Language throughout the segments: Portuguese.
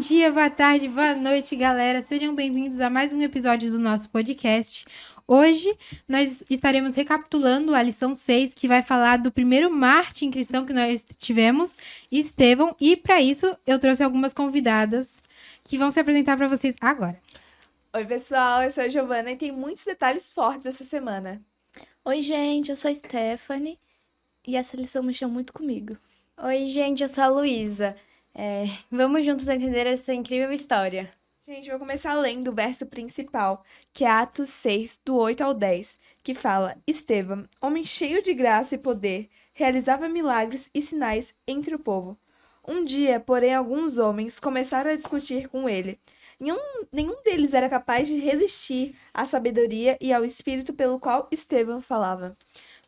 dia, boa tarde, boa noite, galera. Sejam bem-vindos a mais um episódio do nosso podcast. Hoje nós estaremos recapitulando a lição 6, que vai falar do primeiro mártir cristão que nós tivemos, Estevão. E para isso eu trouxe algumas convidadas que vão se apresentar para vocês agora. Oi, pessoal, eu sou a Giovana e tem muitos detalhes fortes essa semana. Oi, gente, eu sou a Stephanie e essa lição mexeu muito comigo. Oi, gente, eu sou a Luísa. Vamos juntos entender essa incrível história. Gente, eu vou começar lendo o verso principal, que é Atos 6, do 8 ao 10, que fala: Estevão, homem cheio de graça e poder, realizava milagres e sinais entre o povo. Um dia, porém, alguns homens começaram a discutir com ele. Nenhum deles era capaz de resistir à sabedoria e ao espírito pelo qual Estevão falava.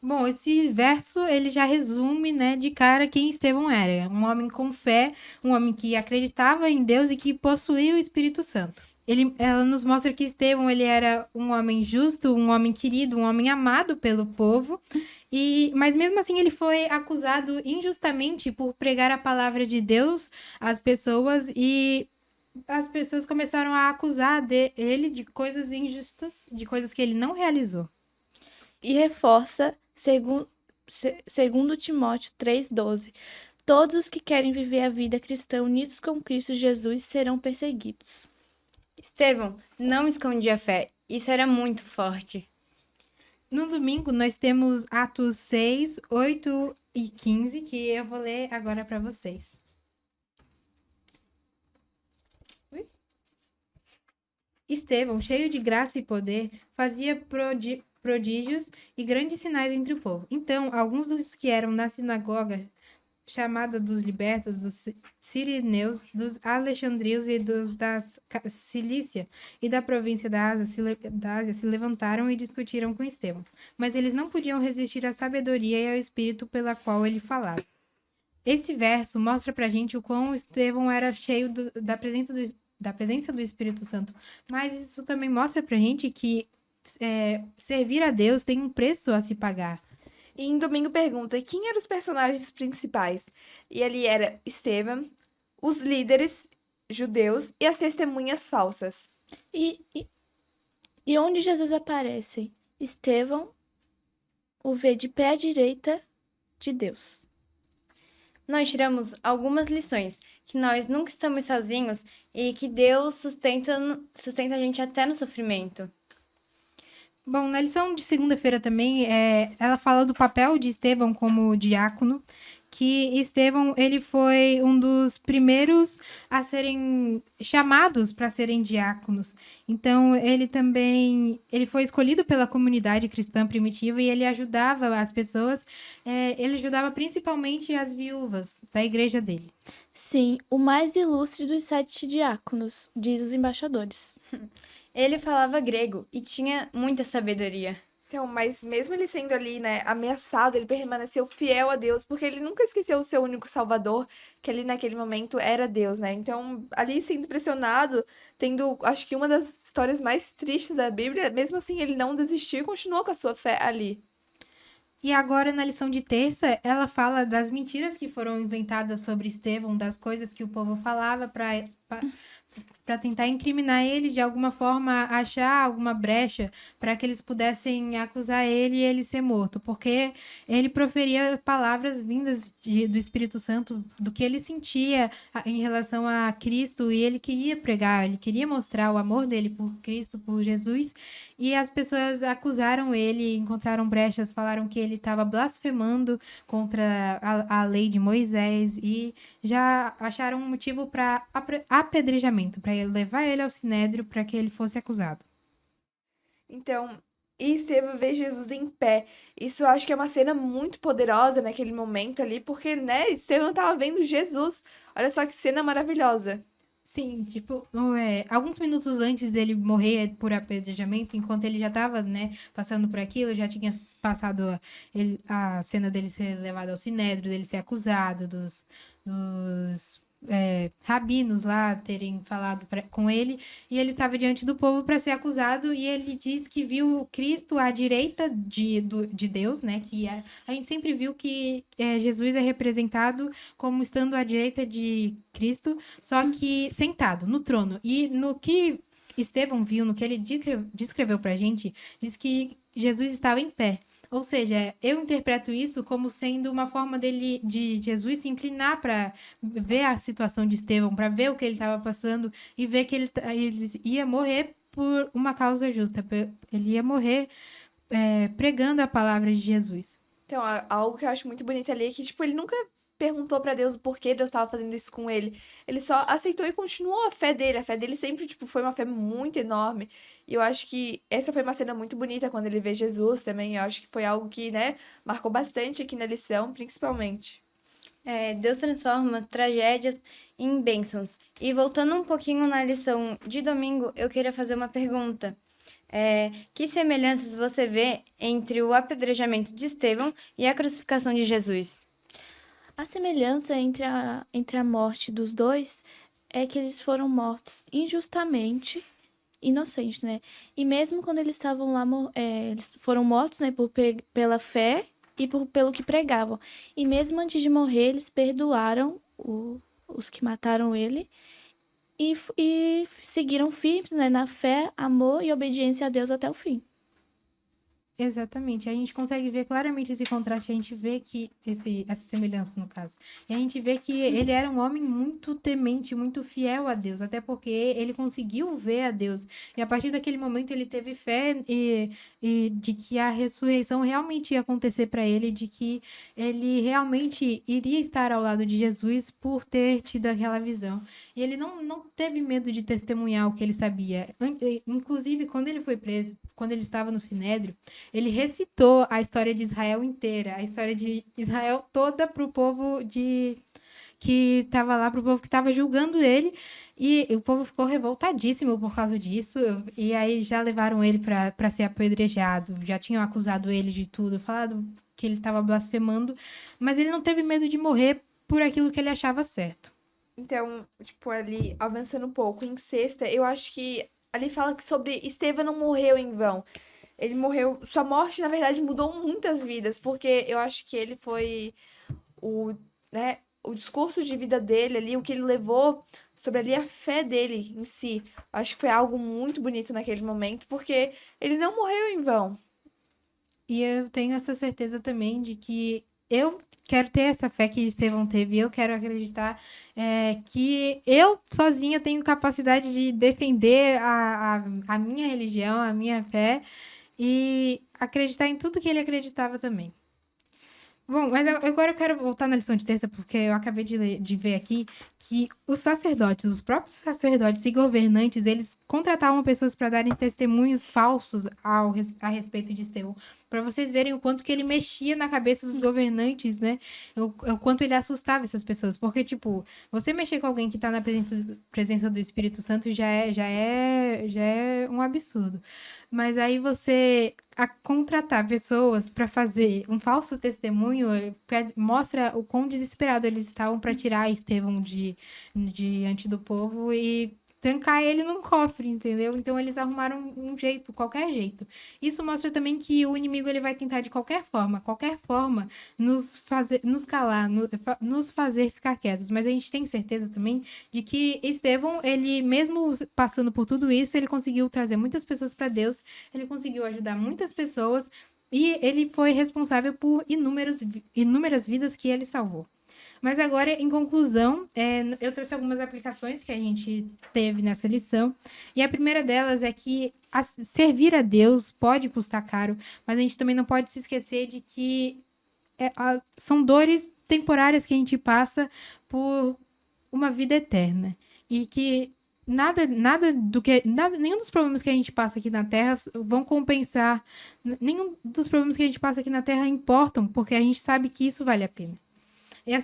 Bom, esse verso, ele já resume, né, de cara quem Estevão era. Um homem com fé, um homem que acreditava em Deus e que possuía o Espírito Santo. Ela nos mostra que Estevão, ele era um homem justo, um homem querido, um homem amado pelo povo. Mas mesmo assim ele foi acusado injustamente por pregar a palavra de Deus às pessoas, e as pessoas começaram a acusar ele de coisas injustas, de coisas que ele não realizou. E reforça, segundo Timóteo 3,12, todos os que querem viver a vida cristã unidos com Cristo Jesus serão perseguidos. Estevão não escondia a fé, isso era muito forte. No domingo, nós temos Atos 6, 8 e 15, que eu vou ler agora para vocês. Estevão, cheio de graça e poder, fazia prodígios e grandes sinais entre o povo. Então, alguns dos que eram na sinagoga, chamada dos libertos, dos sirineus, dos alexandrios e dos da Cilícia e da província da Ásia se levantaram e discutiram com Estevão. Mas eles não podiam resistir à sabedoria e ao espírito pela qual ele falava. Esse verso mostra pra gente o quão Estevão era cheio da presença do Espírito Santo. Mas isso também mostra pra gente que servir a Deus tem um preço a se pagar. E em domingo pergunta quem eram os personagens principais. E ali era Estevão, os líderes judeus e as testemunhas falsas. E onde Jesus aparece? Estevão o vê de pé à direita de Deus. Nós tiramos algumas lições, que nós nunca estamos sozinhos e que Deus sustenta a gente até no sofrimento. Bom, na lição de segunda-feira também, ela fala do papel de Estevão como diácono, que Estevão, ele foi um dos primeiros a serem chamados para serem diáconos. Então, ele foi escolhido pela comunidade cristã primitiva e ele ajudava as pessoas, ele ajudava principalmente as viúvas da igreja dele. Sim, o mais ilustre dos 7 diáconos, diz os embaixadores. Ele falava grego e tinha muita sabedoria. Então, mas mesmo ele sendo ali, né, ameaçado, ele permaneceu fiel a Deus, porque ele nunca esqueceu o seu único salvador, que ali naquele momento era Deus, né? Então, ali sendo pressionado, tendo, acho que uma das histórias mais tristes da Bíblia, mesmo assim ele não desistiu e continuou com a sua fé ali. E agora, na lição de terça, ela fala das mentiras que foram inventadas sobre Estevão, das coisas que o povo falava para tentar incriminar ele, de alguma forma achar alguma brecha para que eles pudessem acusar ele e ele ser morto, porque ele proferia palavras vindas do Espírito Santo, do que ele sentia em relação a Cristo, e ele queria pregar, ele queria mostrar o amor dele por Cristo, por Jesus, e as pessoas acusaram ele, encontraram brechas, falaram que ele estava blasfemando contra a lei de Moisés e já acharam um motivo para apedrejamento, para levar ele ao sinédrio para que ele fosse acusado. Então, e Estevão vê Jesus em pé. Isso eu acho que é uma cena muito poderosa naquele momento ali, porque, né, Estevão tava vendo Jesus. Olha só que cena maravilhosa. Sim, tipo, alguns minutos antes dele morrer por apedrejamento, enquanto ele já estava, né, passando por aquilo, já tinha passado a cena dele ser levado ao sinédrio, dele ser acusado, dos rabinos lá terem falado com ele, e ele estava diante do povo para ser acusado, e ele diz que viu Cristo à direita de Deus, né? Que a gente sempre viu que Jesus é representado como estando à direita de Cristo, só que sentado no trono. E no que Estevão viu, no que ele descreveu para a gente, diz que Jesus estava em pé. Ou seja, eu interpreto isso como sendo uma forma de Jesus se inclinar para ver a situação de Estevão, para ver o que ele estava passando e ver que ele ia morrer por uma causa justa. Ele ia morrer pregando a palavra de Jesus. Então, algo que eu acho muito bonito ali é que, tipo, ele nunca perguntou pra Deus o porquê Deus estava fazendo isso com ele. Ele só aceitou e continuou a fé dele. A fé dele sempre, tipo, foi uma fé muito enorme. E eu acho que essa foi uma cena muito bonita quando ele vê Jesus também. Eu acho que foi algo que, né, marcou bastante aqui na lição, principalmente. Deus transforma tragédias em bênçãos. E voltando um pouquinho na lição de domingo, eu queria fazer uma pergunta. Que semelhanças você vê entre o apedrejamento de Estevão e a crucificação de Jesus? A semelhança entre a morte dos dois é que eles foram mortos injustamente, inocentes, né? E mesmo quando eles estavam lá, eles foram mortos, né, pela fé e pelo que pregavam. E mesmo antes de morrer, eles perdoaram os que mataram ele e seguiram firmes, né, na fé, amor e obediência a Deus até o fim. Exatamente. A gente consegue ver claramente esse contraste, a gente vê que essa semelhança no caso. E a gente vê que ele era um homem muito temente, muito fiel a Deus, até porque ele conseguiu ver a Deus. E a partir daquele momento ele teve fé e de que a ressurreição realmente ia acontecer para ele, de que ele realmente iria estar ao lado de Jesus por ter tido aquela visão. E ele não teve medo de testemunhar o que ele sabia. Inclusive, quando ele foi preso, quando ele estava no Sinédrio, ele recitou a história de Israel inteira, a história de Israel toda para o povo que estava lá, para o povo que estava julgando ele, e o povo ficou revoltadíssimo por causa disso, e aí já levaram ele para ser apedrejado, já tinham acusado ele de tudo, falado que ele estava blasfemando, mas ele não teve medo de morrer por aquilo que ele achava certo. Então, tipo, ali, avançando um pouco, em sexta, eu acho que ali fala que sobre Estevão não morreu em vão. Ele morreu. Sua morte, na verdade, mudou muitas vidas, porque eu acho que ele foi o discurso de vida dele ali, o que ele levou sobre ali a fé dele em si. Acho que foi algo muito bonito naquele momento, porque ele não morreu em vão. E eu tenho essa certeza também de que eu quero ter essa fé que Estevão teve, eu quero acreditar que eu sozinha tenho capacidade de defender a minha religião, a minha fé, e acreditar em tudo que ele acreditava também. Bom, mas agora eu quero voltar na lição de terça, porque eu acabei de ver aqui que os próprios sacerdotes e governantes, eles contratavam pessoas para darem testemunhos falsos a respeito de Estevão, para vocês verem o quanto que ele mexia na cabeça dos governantes, né? O quanto ele assustava essas pessoas, porque, tipo, você mexer com alguém que está na presença do Espírito Santo já é um absurdo. Mas aí você contratar pessoas para fazer um falso testemunho mostra o quão desesperado eles estavam para tirar Estevão diante do povo e trancar ele num cofre, entendeu? Então eles arrumaram um jeito, qualquer jeito. Isso mostra também que o inimigo ele vai tentar de qualquer forma nos calar, nos fazer ficar quietos. Mas a gente tem certeza também de que Estevão, ele mesmo passando por tudo isso, ele conseguiu trazer muitas pessoas para Deus, ele conseguiu ajudar muitas pessoas e ele foi responsável por inúmeras vidas que ele salvou. Mas agora, em conclusão, eu trouxe algumas aplicações que a gente teve nessa lição. E a primeira delas é que servir a Deus pode custar caro, mas a gente também não pode se esquecer de que são dores temporárias que a gente passa por uma vida eterna. E que nenhum dos problemas que a gente passa aqui na Terra vão compensar. Nenhum dos problemas que a gente passa aqui na Terra importam, porque a gente sabe que isso vale a pena. E a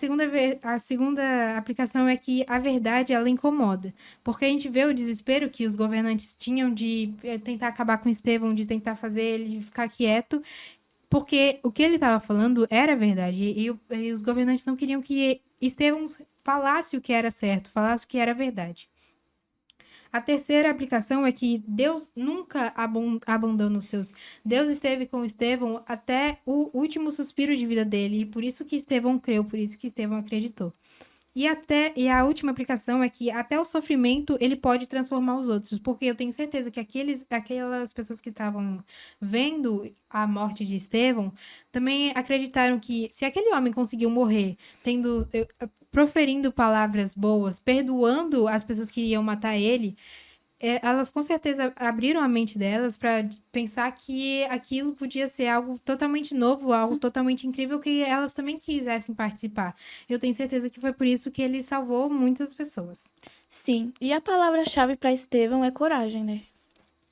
segunda aplicação é que a verdade, ela incomoda. Porque a gente vê o desespero que os governantes tinham de tentar acabar com Estevão, de tentar fazer ele ficar quieto, porque o que ele estava falando era verdade. E os governantes não queriam que Estevão falasse o que era certo, falasse o que era verdade. A terceira aplicação é que Deus nunca abandona os seus. Deus esteve com Estevão até o último suspiro de vida dele, e por isso que Estevão creu, por isso que Estevão acreditou. E a última aplicação é que até o sofrimento ele pode transformar os outros, porque eu tenho certeza que aquelas pessoas que estavam vendo a morte de Estevão também acreditaram que se aquele homem conseguiu morrer proferindo palavras boas, perdoando as pessoas que iam matar ele, elas com certeza abriram a mente delas para pensar que aquilo podia ser algo totalmente novo, algo totalmente incrível que elas também quisessem participar. Eu tenho certeza que foi por isso que ele salvou muitas pessoas. Sim, e a palavra-chave para Estevão é coragem, né?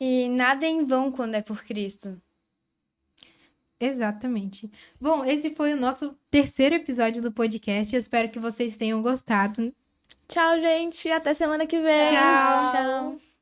E nada é em vão quando é por Cristo. Exatamente. Bom, esse foi o nosso terceiro episódio do podcast. Eu espero que vocês tenham gostado. Tchau, gente. Até semana que vem. Tchau. Tchau.